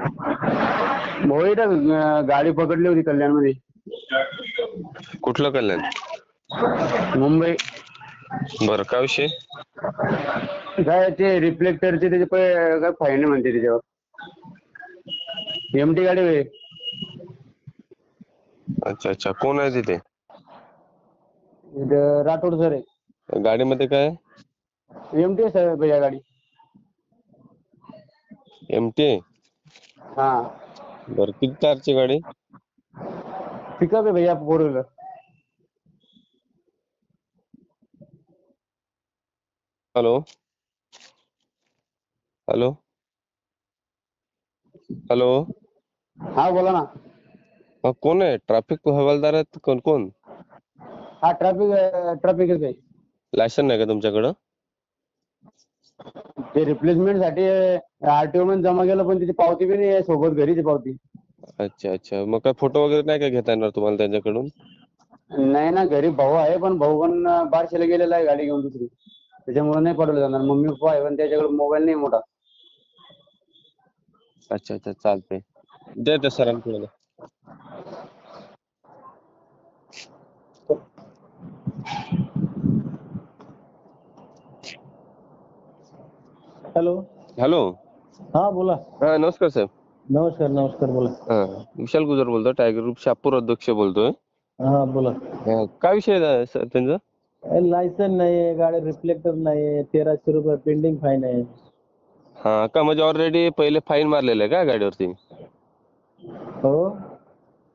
भाऊ इथं गाडी पकडली होती कल्याणमध्ये. कुठलं कल्याण? मुंबई. बरं, काय विषय? काय ते रिफ्लेक्टरचे त्याचे काय फाईन आहे म्हणते त्याच्यावर. एमटी गाडी होय. अच्छा अच्छा, कोण आहे तिथे? इथं राठोड सर आहे. गाडीमध्ये काय? एमटी आहे सर भैया गाडी. एमटी? हा, बरं, किती टायरची गाडी? पिकअप आहे भैया, 4 व्हीलर. Hello hello hello. हा बोला ना. हा, कोण आहे? ट्रॅफिक हवालदार आहेत कोण? कोण? हा ट्रॅफिकच आहे. लायसन नाही का तुमच्याकडं? ते रिप्लेसमेंट साठी आरटीओ मध्ये जमा केलं, पण त्याची पावती बी नाही आहे सोबत, घरीच आहे पावती. अच्छा अच्छा, मग काय फोटो वगैरे नाही का घेता येणार तुम्हाला त्यांच्याकडून? नाही ना, घरी भाऊ आहे, पण भाऊ पण बारशेला गेलेला आहे गाडी घेऊन दुसरी, त्याच्यामुळे नाही पडवलं जाणार. मम्मी पप्पा आहे पण त्याच्याकडे मोबाईल नाही मोठा. अच्छा अच्छा, चालतंय, द्या त्या सरांकडे द्या. हॅलो. हॅलो. हा बोला. हा, नमस्कार साहेब. नमस्कार नमस्कार, बोला. हा, विशाल गुजर बोलतोय, टायगर ग्रुप शहापूर अध्यक्ष बोलतोय. हा बोला. काय विषय आहे सर त्यांचा? लायसन नाही, गाडी रिफ्लेक्टर नाही, 1300 रुपये पेंडिंग फाईन आहे. हा का, म्हणजे ऑलरेडी पहिले फाईन मारलेलं आहे का गाडीवरती? हो.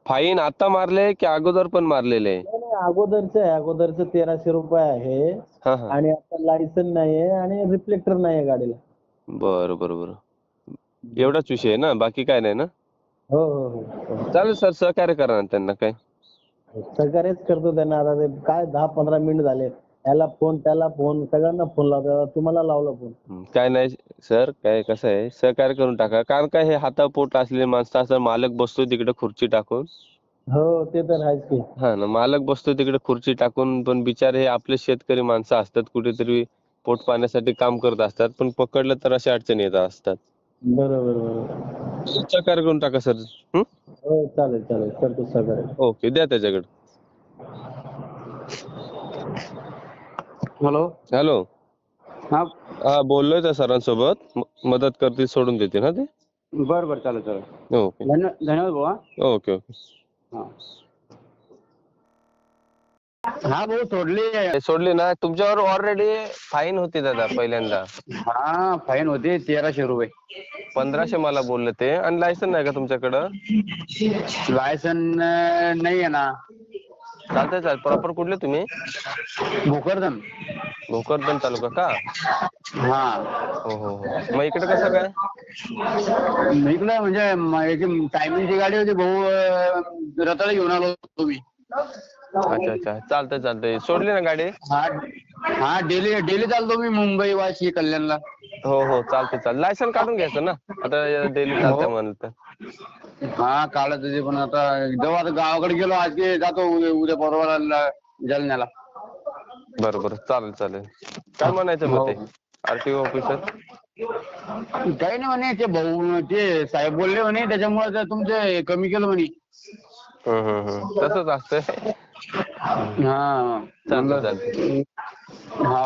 फाईन आता मारले की अगोदर पण मारलेले आहे? नाही, अगोदरचं आहे, अगोदरचं 1300 रुपये आहे. हा हा, आणि आता लायसन नाही आहे आणि रिफ्लेक्टर नाही आहे गाडीला. बरं बरं बरं, एवढाच विषय आहे ना, बाकी काय नाही ना? हो हो हो. चालेल सर, सहकार्य करा ना त्यांना. काय सहकार्यच करतो त्यांना. आता ते काय 10-15 मिनिट झाले, याला फोन त्याला फोन, सगळ्यांना फोन लावतो. तुम्हाला लावला फोन. काय नाही सर, काय कसं आहे, सहकार्य करून टाका. कारण काय, हे हातापोट असलेले माणसं असं, मालक बसतोय तिकडे खुर्ची टाकून. हो, ते तर आहेच की. हा ना, मालक बसतोय तिकडे खुर्ची टाकून, पण बिचारे हे आपले शेतकरी माणसं असतात, कुठेतरी पोट पाण्यासाठी काम करत असतात, पण पकडलं तर अशा अडचणी येत असतात. बरोबर बरोबर. सहकार्य करून टाका सर. हो, चालेल चालेल, करतो सहकार्य. ओके, द्या त्याच्याकडे. हॅलो. हॅलो. हा. हा, बोललोय त्या सरांसोबत, मदत करतील, सोडून देतील ना ते. बरं बरं, चालेल चालेल. ओके धन्यवाद भाऊ. Okay okay. हा भाऊ, सोडली ना, तुमच्यावर ऑलरेडी फाईन होती दादा पहिल्यांदा. हा, फाईन होती 1300 रुपये. 1500 मला बोलले ते. आणि लायसन नाही का तुमच्याकडं? लायसन नाही आहे ना. चालतंय चालतंय, प्रॉपर कुठले तुम्ही? भोकरदन. भोकरदन तालुका का? हा. हो हो हो, मग इकडे कसं काय? इकडे म्हणजे टायमिंगची गाडी होती भाऊ, रताळा घेऊन आलो होतो मी. अच्छा अच्छा, चालतंय चालतंय, सोडली ना गाडी? हा हा, डेली चालतो मी मुंबई, वाशी, कल्याणला. हो हो, चालतंय चालतंय. लायसन काढून घ्यायचं ना, आता डेली चालतंय म्हणलं तर. हा, काढायचं ते, पण आता जेव्हा गावाकडे गेलो, आज जातो उद्या परवा जालन्याला. बरं बरं, चालेल चालेल. काय म्हणायचं मग ते आरटीओ ऑफिसर? काही नाही म्हणे, ते भाऊ ते साहेब बोलले म्हणे, त्याच्यामुळे तुमचे कमी केलं म्हणे. तसंच असतंय. हा, चालतंय म्हणलं. चालतंय. हा.